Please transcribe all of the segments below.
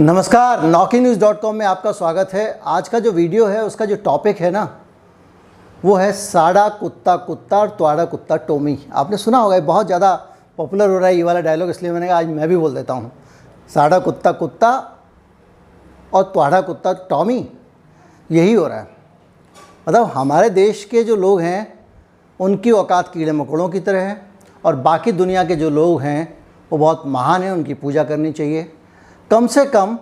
नमस्कार, NaukiNews.com में आपका स्वागत है। आज का जो वीडियो है उसका जो टॉपिक है ना, वो है साड़ा कुत्ता कुत्ता और त्वाड़ा कुत्ता टॉमी। आपने सुना होगा, बहुत ज़्यादा पॉपुलर हो रहा है ये वाला डायलॉग, इसलिए मैंने कहा आज मैं भी बोल देता हूँ। साड़ा कुत्ता कुत्ता और त्वाड़ा कुत्ता टॉमी, यही हो रहा है। मतलब हमारे देश के जो लोग हैं उनकी औकात कीड़े मकोड़ों की तरह है, और बाकी दुनिया के जो लोग हैं वो बहुत महान हैं, उनकी पूजा करनी चाहिए। कम से कम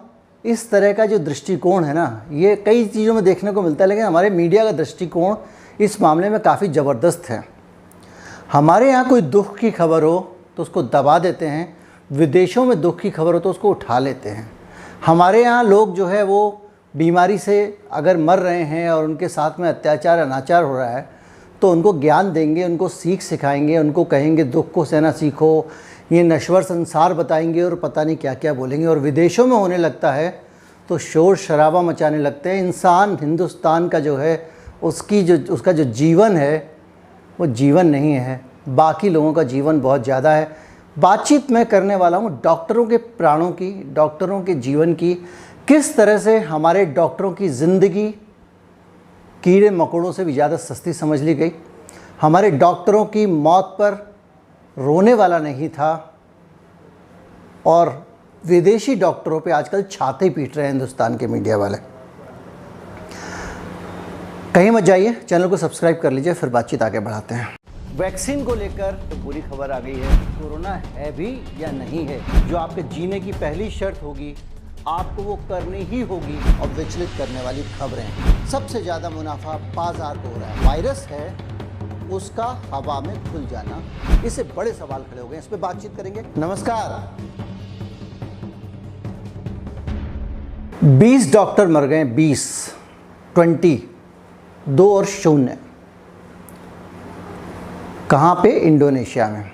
इस तरह का जो दृष्टिकोण है ना, ये कई चीज़ों में देखने को मिलता है, लेकिन हमारे मीडिया का दृष्टिकोण इस मामले में काफ़ी ज़बरदस्त है। हमारे यहाँ कोई दुख की खबर हो तो उसको दबा देते हैं, विदेशों में दुख की खबर हो तो उसको उठा लेते हैं। हमारे यहाँ लोग जो है वो बीमारी से अगर मर रहे हैं और उनके साथ में अत्याचार अनाचार हो रहा है तो उनको ज्ञान देंगे, उनको सीख सिखाएंगे, उनको कहेंगे दुख को सहना सीखो, ये नश्वर संसार बताएंगे और पता नहीं क्या क्या बोलेंगे। और विदेशों में होने लगता है तो शोर शराबा मचाने लगते हैं। इंसान हिंदुस्तान का जो है उसका जो जीवन है वो जीवन नहीं है, बाकी लोगों का जीवन बहुत ज़्यादा है। बातचीत मैं करने वाला हूँ डॉक्टरों के प्राणों की, डॉक्टरों के जीवन की। किस तरह से हमारे डॉक्टरों की ज़िंदगी कीड़े मकोड़ों से भी ज़्यादा सस्ती समझ ली गई। हमारे डॉक्टरों की मौत पर रोने वाला नहीं था, और विदेशी डॉक्टरों पे आजकल छाते पीट रहे हैं हिंदुस्तान के मीडिया वाले। कहीं मत जाइए, चैनल को सब्सक्राइब कर लीजिए, फिर बातचीत आगे बढ़ाते हैं। वैक्सीन को लेकर तो बुरी खबर आ गई है। कोरोना है भी या नहीं है, जो आपके जीने की पहली शर्त होगी आपको वो करनी ही होगी। और विचलित करने वाली खबरें, सबसे ज़्यादा मुनाफा बाजार को हो रहा है। वायरस है उसका हवा में खुल जाना, इससे बड़े सवाल खड़े हो गए। इस पर बातचीत करेंगे। नमस्कार। 20 डॉक्टर मर गए, 20 2 और 0। कहाँ पे? इंडोनेशिया में।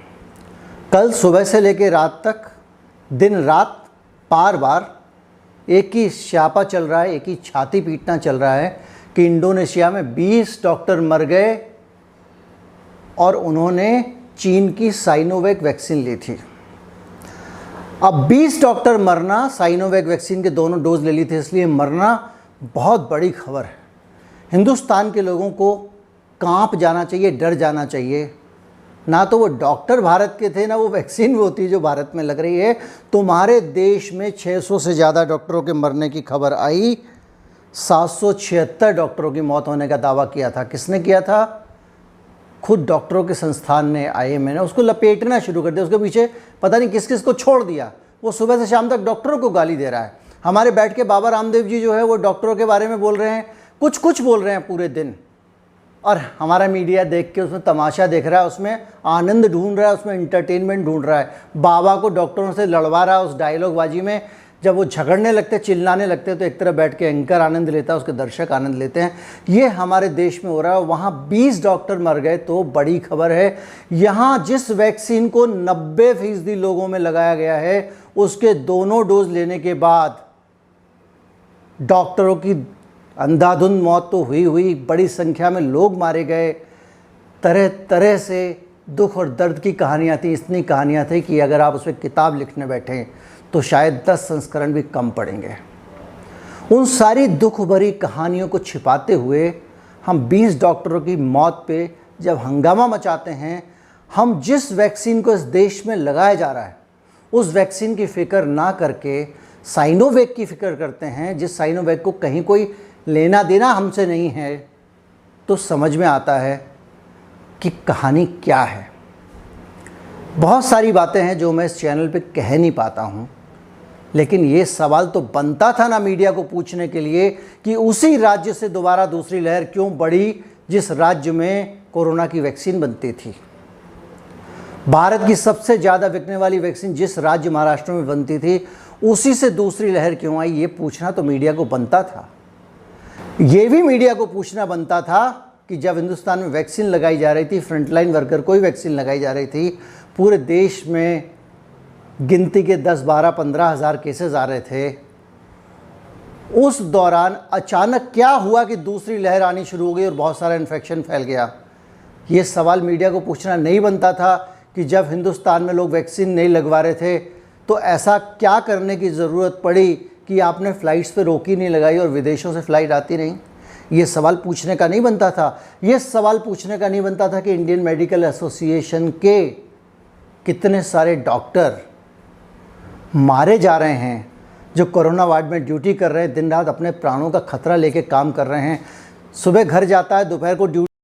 कल सुबह से लेकर रात तक दिन रात बार बार एक ही स्यापा चल रहा है, एक ही छाती पीटना चल रहा है कि इंडोनेशिया में 20 डॉक्टर मर गए और उन्होंने चीन की साइनोवैक वैक्सीन ली थी। अब 20 डॉक्टर मरना, साइनोवैक वैक्सीन के दोनों डोज ले ली थी, इसलिए मरना बहुत बड़ी खबर है। हिंदुस्तान के लोगों को कांप जाना चाहिए, डर जाना चाहिए। ना तो वो डॉक्टर भारत के थे, ना वो वैक्सीन वो होती जो भारत में लग रही है। तुम्हारे देश में 600 से ज़्यादा डॉक्टरों के मरने की खबर आई। 776 डॉक्टरों की मौत होने का दावा किया था। किसने किया था? खुद डॉक्टरों के संस्थान ने, IMA ने उसको लपेटना शुरू कर दिया। उसके पीछे पता नहीं किस किस को छोड़ दिया। वो सुबह से शाम तक डॉक्टरों को गाली दे रहा है। हमारे बैठ के बाबा रामदेव जी जो है वो डॉक्टरों के बारे में बोल रहे हैं, कुछ बोल रहे हैं पूरे दिन, और हमारा मीडिया देख के उसमें तमाशा देख रहा है, उसमें आनंद ढूंढ रहा है, उसमें इंटरटेनमेंट ढूंढ रहा है। बाबा को डॉक्टरों से लड़वा रहा है उस डायलॉगबाजी में। जब वो झगड़ने लगते, चिल्लाने लगते, तो एक तरफ बैठ के एंकर आनंद लेता है, उसके दर्शक आनंद लेते हैं। ये हमारे देश में हो रहा है। वहाँ 20 डॉक्टर मर गए तो बड़ी खबर है। यहाँ जिस वैक्सीन को 90% लोगों में लगाया गया है, उसके दोनों डोज लेने के बाद डॉक्टरों की अंधाधुंध मौत तो हुई, बड़ी संख्या में लोग मारे गए। तरह तरह से दुख और दर्द की कहानियाँ थी। इतनी कहानियाँ थी कि अगर आप उस पर किताब लिखने बैठें तो शायद 10 संस्करण भी कम पड़ेंगे। उन सारी दुख भरी कहानियों को छिपाते हुए हम 20 डॉक्टरों की मौत पे जब हंगामा मचाते हैं, हम जिस वैक्सीन को इस देश में लगाया जा रहा है उस वैक्सीन की फ़िक्र ना करके साइनोवैक की फ़िक्र करते हैं, जिस साइनोवैक को कहीं कोई लेना देना हमसे नहीं है, तो समझ में आता है कि कहानी क्या है। बहुत सारी बातें हैं जो मैं इस चैनल पे कह नहीं पाता हूँ, लेकिन ये सवाल तो बनता था ना मीडिया को पूछने के लिए कि उसी राज्य से दोबारा दूसरी लहर क्यों बढ़ी जिस राज्य में कोरोना की वैक्सीन बनती थी। भारत की सबसे ज़्यादा बिकने वाली वैक्सीन जिस राज्य महाराष्ट्र में बनती थी, उसी से दूसरी लहर क्यों आई, ये पूछना तो मीडिया को बनता था। ये भी मीडिया को पूछना बनता था कि जब हिंदुस्तान में वैक्सीन लगाई जा रही थी, फ्रंटलाइन वर्कर को ही वैक्सीन लगाई जा रही थी, पूरे देश में गिनती के 10, 12, 15 हज़ार केसेस आ रहे थे, उस दौरान अचानक क्या हुआ कि दूसरी लहर आनी शुरू हो गई और बहुत सारा इन्फेक्शन फैल गया। ये सवाल मीडिया को पूछना नहीं बनता था कि जब हिंदुस्तान में लोग वैक्सीन नहीं लगवा रहे थे तो ऐसा क्या करने की ज़रूरत पड़ी कि आपने फ़्लाइट्स पे रोक ही नहीं लगाई और विदेशों से फ़्लाइट आती नहीं? ये सवाल पूछने का नहीं बनता था। ये सवाल पूछने का नहीं बनता था कि इंडियन मेडिकल एसोसिएशन के कितने सारे डॉक्टर मारे जा रहे हैं, जो कोरोना वार्ड में ड्यूटी कर रहे हैं, दिन रात अपने प्राणों का खतरा लेके काम कर रहे हैं। सुबह घर जाता है, दोपहर को ड्यूटी